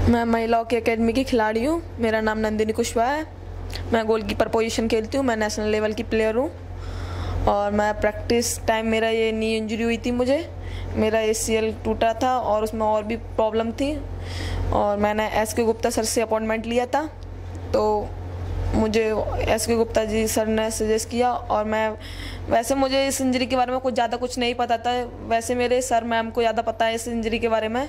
मैं महिलाओं की एकेडमी की खिलाड़ी हूँ। मेरा नाम नंदिनी कुशवाहा है। मैं गोलकीपर पोजीशन खेलती हूँ। मैं नेशनल लेवल की प्लेयर हूँ। और मैं प्रैक्टिस टाइम मेरा ये नी इंजरी हुई थी। मेरा ACL टूटा था और उसमें और भी प्रॉब्लम थी। और मैंने S.K. गुप्ता सर से अपॉइंटमेंट लिया था। तो मुझे S.K. गुप्ता जी सर ने सजेस्ट किया। और मैं वैसे मुझे इस इंजरी के बारे में कुछ नहीं पता था। वैसे मेरे सर मैम को ज़्यादा पता है इस इंजरी के बारे में।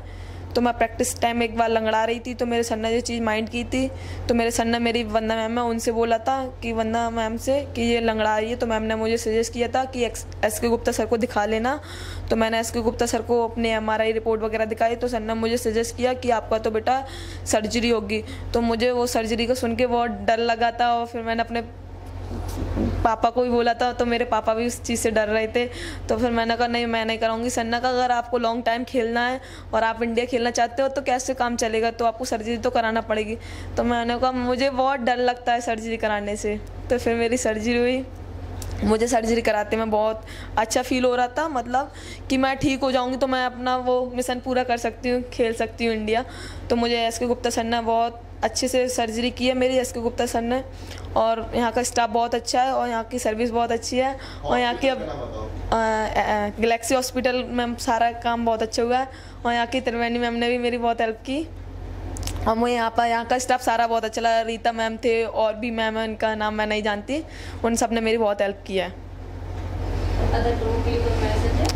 तो मैं प्रैक्टिस टाइम एक बार लंगड़ा रही थी, तो मेरे सर ने ये चीज़ माइंड की थी। तो मेरे सर ने मेरी वंदना मैम है उनसे बोला था कि वंदना मैम से कि ये लंगड़ा रही है। तो मैम ने मुझे सजेस्ट किया था कि S.K. गुप्ता सर को दिखा लेना। तो मैंने S.K. गुप्ता सर को अपने MRI रिपोर्ट वगैरह दिखाई। तो सर ने मुझे सजेस्ट किया कि आपका तो बेटा सर्जरी होगी। तो मुझे वो सर्जरी को सुन के बहुत डर लगा था। और फिर मैंने अपने पापा को भी बोला था, तो मेरे पापा भी उस चीज़ से डर रहे थे। तो फिर मैंने कहा नहीं, मैं नहीं कराऊंगी। सर ने कहा अगर आपको लॉन्ग टाइम खेलना है और आप इंडिया खेलना चाहते हो तो कैसे काम चलेगा, तो आपको सर्जरी तो कराना पड़ेगी। तो मैंने कहा मुझे बहुत डर लगता है सर्जरी कराने से। तो फिर मेरी सर्जरी हुई। मुझे सर्जरी कराते में बहुत अच्छा फील हो रहा था, मतलब कि मैं ठीक हो जाऊंगी तो मैं अपना वो मिशन पूरा कर सकती हूँ, खेल सकती हूँ इंडिया। तो मुझे S.K. गुप्ता सर ने बहुत अच्छे से सर्जरी की है मेरी, S.K. गुप्ता सर ने। और यहाँ का स्टाफ बहुत अच्छा है और यहाँ की सर्विस बहुत अच्छी है। और यहाँ की अब गैलेक्सी हॉस्पिटल में सारा काम बहुत अच्छा हुआ है। और यहाँ की त्रिवेणी मैम ने भी मेरी बहुत हेल्प की। और मुझे यहाँ का स्टाफ सारा बहुत अच्छा लगा। रीता मैम थे और भी मैम है, उनका नाम मैं नहीं जानती। उन सब ने मेरी बहुत हेल्प की है।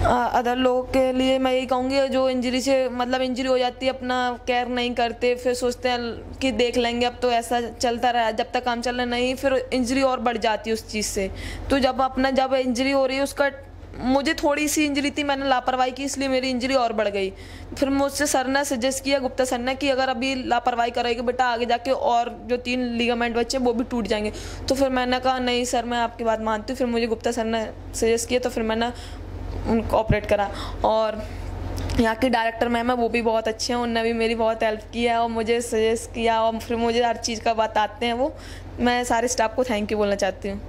अदर लोगों के लिए मैं यही कहूँगी जो इंजरी से मतलब इंजरी हो जाती है, अपना केयर नहीं करते, फिर सोचते हैं कि देख लेंगे, अब तो ऐसा चलता रहा, जब तक काम चल रहा नहीं फिर इंजरी और बढ़ जाती है उस चीज़ से। तो जब इंजरी हो रही है उसका, मुझे थोड़ी सी इंजरी थी, मैंने लापरवाही की इसलिए मेरी इंजरी और बढ़ गई। फिर मुझसे सर ने सजेस्ट किया, गुप्ता सर ने, कि अगर अभी लापरवाही करेगी बेटा आगे जाके और जो 3 लिगामेंट बचे वो भी टूट जाएंगे। तो फिर मैंने कहा नहीं सर, मैं आपकी बात मानती हूँ। फिर मुझे गुप्ता सर ने सजेस्ट किया, तो फिर मैंने उनको ऑपरेट करा। और यहाँ की डायरेक्टर मैम है वो भी बहुत अच्छे हैं, उनने भी मेरी बहुत हेल्प किया और मुझे सजेस्ट किया और फिर मुझे हर चीज़ का बताते हैं वो। मैं सारे स्टाफ को थैंक यू बोलना चाहती हूँ।